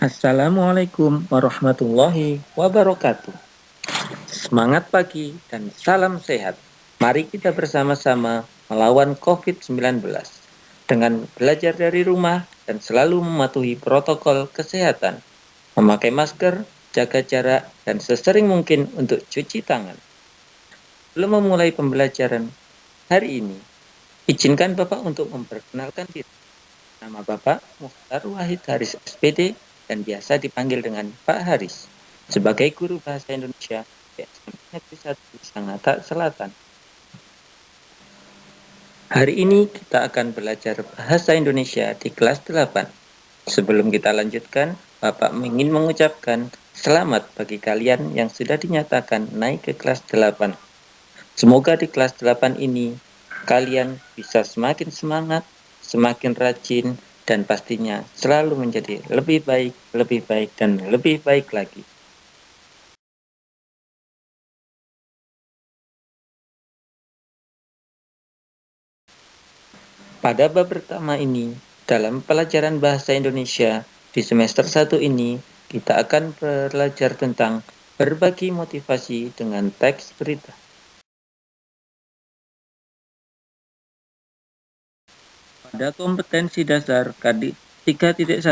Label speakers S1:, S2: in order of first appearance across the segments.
S1: Assalamualaikum warahmatullahi wabarakatuh. Semangat pagi dan salam sehat. Mari kita bersama-sama melawan COVID-19 dengan belajar dari rumah dan selalu mematuhi protokol kesehatan, memakai masker, jaga jarak, dan sesering mungkin untuk cuci tangan. Sebelum memulai pembelajaran hari ini, izinkan Bapak untuk memperkenalkan diri. Nama Bapak Mukhtar Wahid Haris SPD dan biasa dipanggil dengan Pak Haris sebagai guru bahasa Indonesia di SMP Negeri 1 Sangatta Selatan. Hari ini kita akan belajar bahasa Indonesia di kelas 8. Sebelum kita lanjutkan, Bapak ingin mengucapkan selamat bagi kalian yang sudah dinyatakan naik ke kelas 8. Semoga di kelas 8 ini kalian bisa semakin semangat, semakin rajin, dan pastinya selalu menjadi lebih baik, dan lebih baik lagi. Pada bab pertama ini, dalam pelajaran bahasa Indonesia di semester 1 ini, kita akan belajar tentang berbagi motivasi dengan teks berita. Pada kompetensi dasar KD 3.1,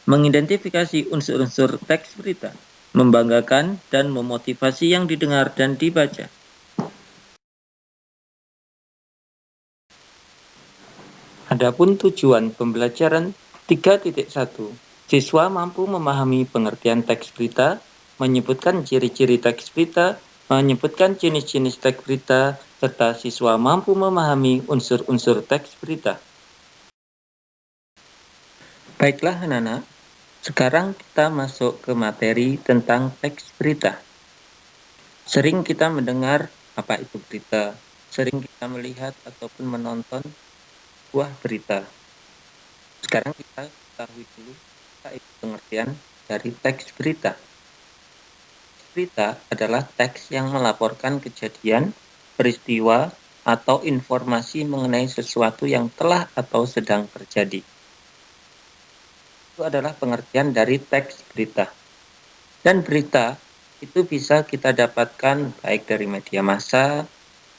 S1: mengidentifikasi unsur-unsur teks berita, membanggakan dan memotivasi yang didengar dan dibaca. Adapun tujuan pembelajaran 3.1, siswa mampu memahami pengertian teks berita, menyebutkan ciri-ciri teks berita, menyebutkan jenis-jenis teks berita, serta siswa mampu memahami unsur-unsur teks berita. Baiklah anak-anak, sekarang kita masuk ke materi tentang teks berita. Sering kita mendengar apa itu berita, sering kita melihat ataupun menonton sebuah berita. Sekarang kita ketahui dulu apa itu pengertian dari teks berita. Berita adalah teks yang melaporkan kejadian, peristiwa, atau informasi mengenai sesuatu yang telah atau sedang terjadi. Itu adalah pengertian dari teks berita. Dan berita itu bisa kita dapatkan baik dari media massa,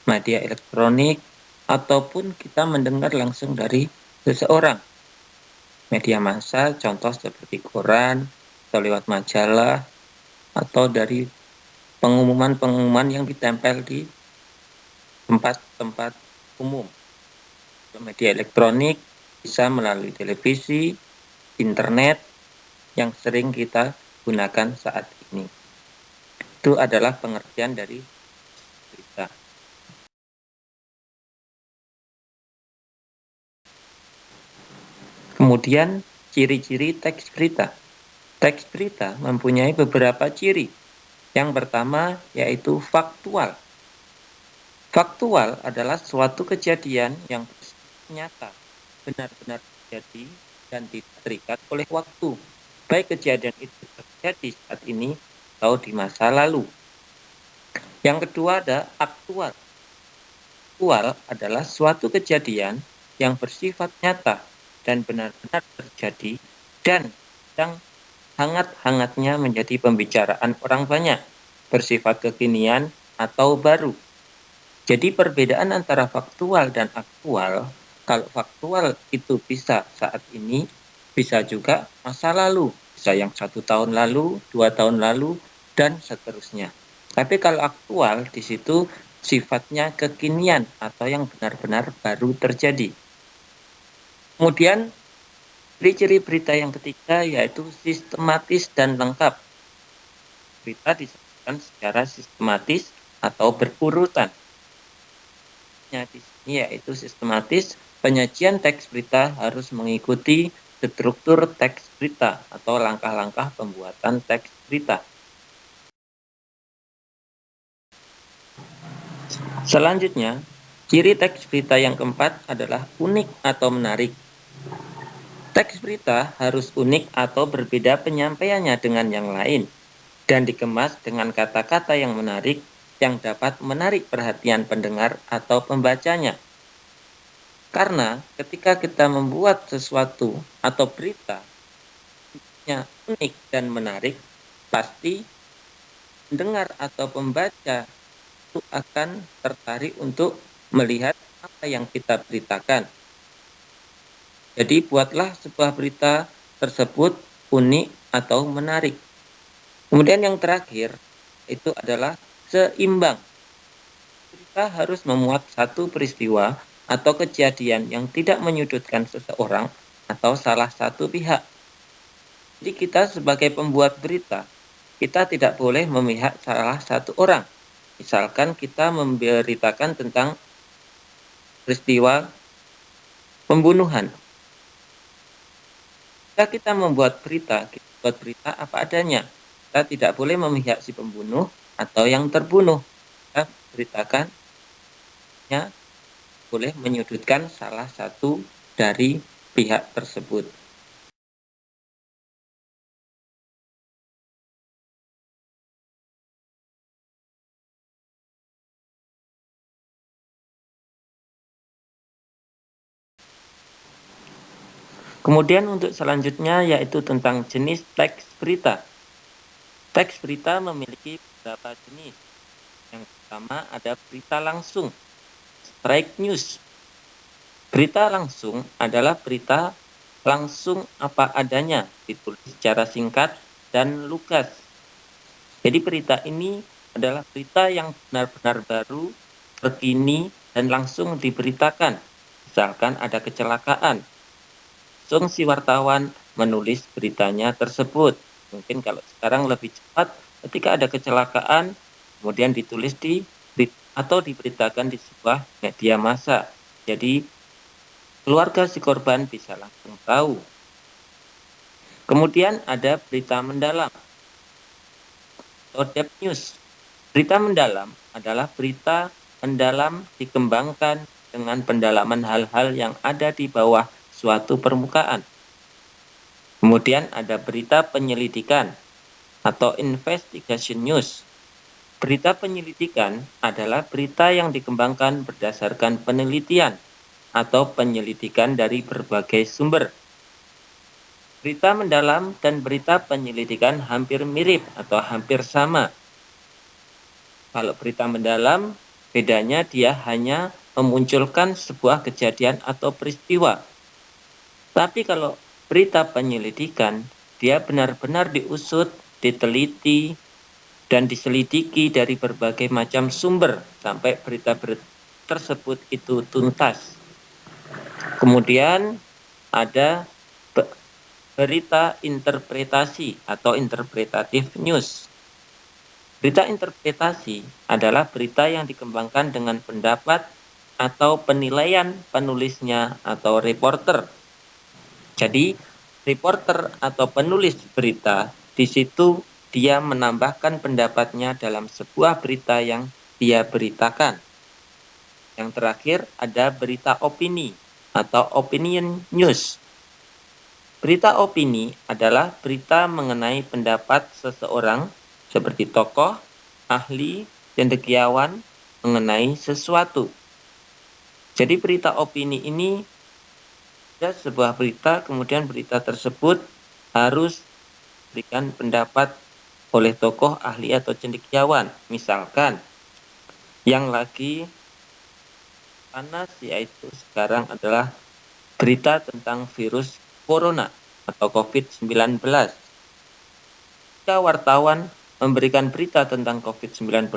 S1: media elektronik, ataupun kita mendengar langsung dari seseorang. Media massa contoh seperti koran, atau lewat majalah, atau dari pengumuman-pengumuman yang ditempel di tempat-tempat umum. Media elektronik bisa melalui televisi, internet, yang sering kita gunakan saat ini. Itu adalah pengertian dari berita. Kemudian, ciri-ciri teks berita. Teks berita mempunyai beberapa ciri. Yang pertama yaitu faktual. Faktual adalah suatu kejadian yang nyata, benar-benar terjadi dan tidak terikat oleh waktu. Baik kejadian itu terjadi saat ini atau di masa lalu. Yang kedua ada aktual. Aktual adalah suatu kejadian yang bersifat nyata dan benar-benar terjadi dan yang hangat-hangatnya menjadi pembicaraan orang banyak, bersifat kekinian atau baru. Jadi perbedaan antara faktual dan aktual, kalau faktual itu bisa saat ini, bisa juga masa lalu, bisa yang 1 tahun lalu, 2 tahun lalu, dan seterusnya. Tapi kalau aktual di situ sifatnya kekinian atau yang benar-benar baru terjadi. Kemudian ciri-ciri berita yang ketiga yaitu sistematis dan lengkap. Berita disajikan secara sistematis atau berurutan. Di sini yaitu sistematis, penyajian teks berita harus mengikuti struktur teks berita atau langkah-langkah pembuatan teks berita. Selanjutnya, ciri teks berita yang keempat adalah unik atau menarik. Teks berita harus unik atau berbeda penyampaiannya dengan yang lain dan dikemas dengan kata-kata yang menarik yang dapat menarik perhatian pendengar atau pembacanya. Karena ketika kita membuat sesuatu atau berita, unik dan menarik, pasti pendengar atau pembaca itu akan tertarik untuk melihat apa yang kita beritakan. Jadi buatlah sebuah berita tersebut unik atau menarik. Kemudian yang terakhir itu adalah seimbang. Berita harus memuat satu peristiwa atau kejadian yang tidak menyudutkan seseorang atau salah satu pihak. Jadi kita sebagai pembuat berita, kita tidak boleh memihak salah satu orang. Misalkan kita memberitakan tentang peristiwa pembunuhan. Jika kita membuat berita, kita buat berita apa adanya. Kita tidak boleh memihak si pembunuh atau yang terbunuh. Kita beritakan boleh menyudutkan salah satu dari pihak tersebut. Kemudian untuk selanjutnya yaitu tentang jenis teks berita. Teks berita memiliki beberapa jenis. Yang pertama ada berita langsung, straight news. Berita langsung adalah berita langsung apa adanya, ditulis secara singkat dan lugas. Jadi berita ini adalah berita yang benar-benar baru, terkini, dan langsung diberitakan. Misalkan ada kecelakaan, langsung si wartawan menulis beritanya tersebut. Mungkin kalau sekarang lebih cepat, ketika ada kecelakaan, kemudian ditulis atau diberitakan di sebuah media massa. Jadi keluarga si korban bisa langsung tahu. Kemudian ada berita mendalam atau depth news. Berita mendalam adalah berita mendalam dikembangkan dengan pendalaman hal-hal yang ada di bawah suatu permukaan. Kemudian ada berita penyelidikan atau investigation news. Berita penyelidikan adalah berita yang dikembangkan berdasarkan penelitian atau penyelidikan dari berbagai sumber. Berita mendalam dan berita penyelidikan hampir mirip atau hampir sama. Kalau berita mendalam, bedanya dia hanya memunculkan sebuah kejadian atau peristiwa. Tapi kalau berita penyelidikan, dia benar-benar diusut, diteliti, dan diselidiki dari berbagai macam sumber sampai berita tersebut itu tuntas. Kemudian ada berita interpretasi atau interpretative news. Berita interpretasi adalah berita yang dikembangkan dengan pendapat atau penilaian penulisnya atau reporter. Jadi, reporter atau penulis berita, di situ dia menambahkan pendapatnya dalam sebuah berita yang dia beritakan. Yang terakhir ada berita opini atau opinion news. Berita opini adalah berita mengenai pendapat seseorang seperti tokoh, ahli, cendekiawan mengenai sesuatu. Jadi berita opini ini ada sebuah berita, kemudian berita tersebut harus diberikan pendapat oleh tokoh, ahli, atau cendekiawan. Misalkan, yang lagi panas yaitu sekarang adalah berita tentang virus corona atau COVID-19. Jika wartawan memberikan berita tentang COVID-19,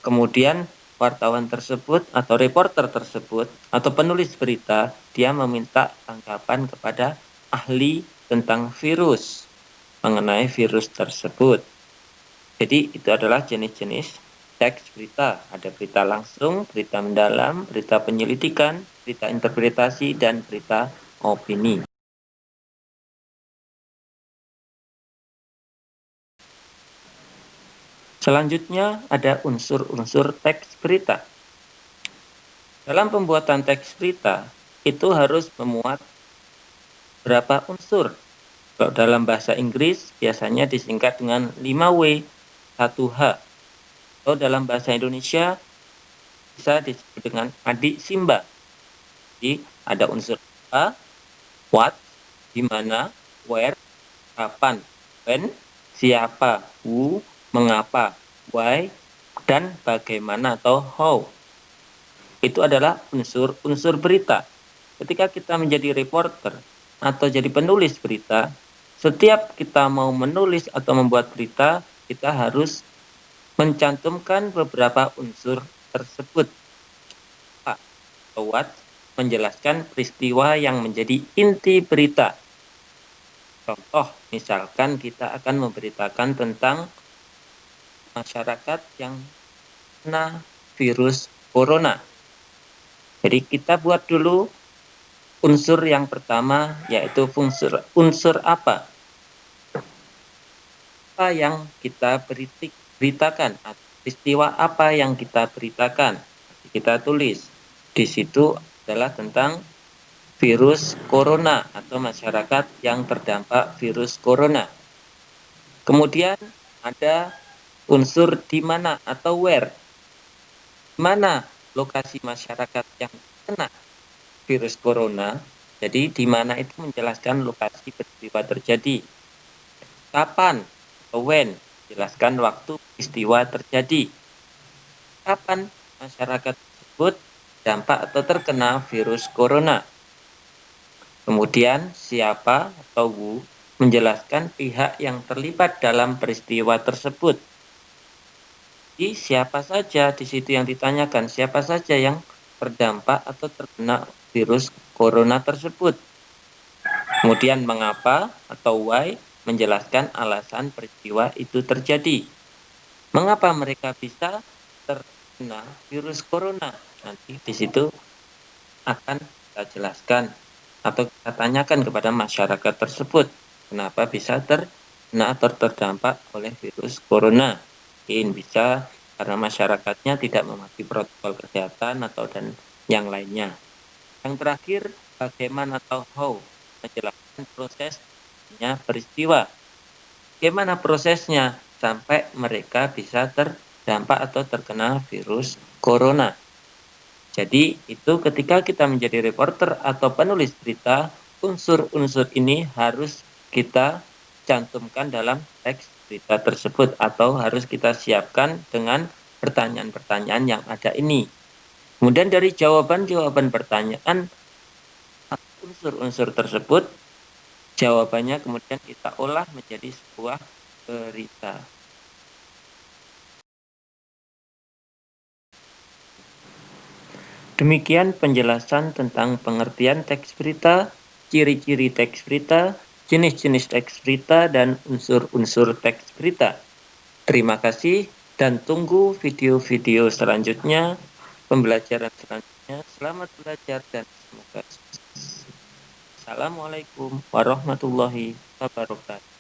S1: kemudian wartawan tersebut atau reporter tersebut atau penulis berita, dia meminta tanggapan kepada ahli tentang virus, mengenai virus tersebut. Jadi itu adalah jenis-jenis teks berita. Ada berita langsung, berita mendalam, berita penyelidikan, berita interpretasi, dan berita opini. Selanjutnya ada unsur-unsur teks berita. Dalam pembuatan teks berita, itu harus memuat berapa unsur. Kalau dalam bahasa Inggris biasanya disingkat dengan 5W, 1H. Kalau dalam bahasa Indonesia bisa disebut dengan adik Simba. Jadi ada unsur apa, what, di mana, where, kapan, when, siapa, who, mengapa, why, dan bagaimana atau how. Itu adalah unsur-unsur berita. Ketika kita menjadi reporter atau jadi penulis berita, setiap kita mau menulis atau membuat berita, kita harus mencantumkan beberapa unsur tersebut. What menjelaskan peristiwa yang menjadi inti berita. Contoh, misalkan kita akan memberitakan tentang masyarakat yang kena virus corona. Jadi kita buat dulu unsur yang pertama, yaitu unsur apa? Apa yang kita beritakan? Peristiwa apa yang kita beritakan? Kita tulis. Di situ adalah tentang virus corona atau masyarakat yang terdampak virus corona. Kemudian ada unsur di mana atau where. Di mana lokasi masyarakat yang kena virus corona. Jadi di mana itu menjelaskan lokasi peristiwa terjadi. Kapan atau when, jelaskan waktu peristiwa terjadi. Kapan masyarakat tersebut dampak atau terkena virus corona. Kemudian siapa atau who menjelaskan pihak yang terlibat dalam peristiwa tersebut. Jadi siapa saja di situ yang ditanyakan, siapa saja yang terdampak atau terkena virus corona tersebut. Kemudian mengapa atau why menjelaskan alasan peristiwa itu terjadi. Mengapa mereka bisa terkena virus corona? Nanti di situ akan kita jelaskan atau kita tanyakan kepada masyarakat tersebut kenapa bisa terkena atau terdampak oleh virus corona. Mungkin bisa karena masyarakatnya tidak mematuhi protokol kesehatan atau dan yang lainnya. Yang terakhir, bagaimana atau how menjelaskan prosesnya peristiwa. Bagaimana prosesnya sampai mereka bisa terdampak atau terkena virus corona. Jadi itu ketika kita menjadi reporter atau penulis berita, unsur-unsur ini harus kita cantumkan dalam teks berita tersebut atau harus kita siapkan dengan pertanyaan-pertanyaan yang ada ini. Kemudian dari jawaban-jawaban pertanyaan, unsur-unsur tersebut, jawabannya kemudian kita olah menjadi sebuah berita. Demikian penjelasan tentang pengertian teks berita, ciri-ciri teks berita, jenis-jenis teks berita, dan unsur-unsur teks berita. Terima kasih dan tunggu video-video selanjutnya, pembelajaran selanjutnya. Selamat belajar dan semoga sukses. Assalamualaikum warahmatullahi wabarakatuh.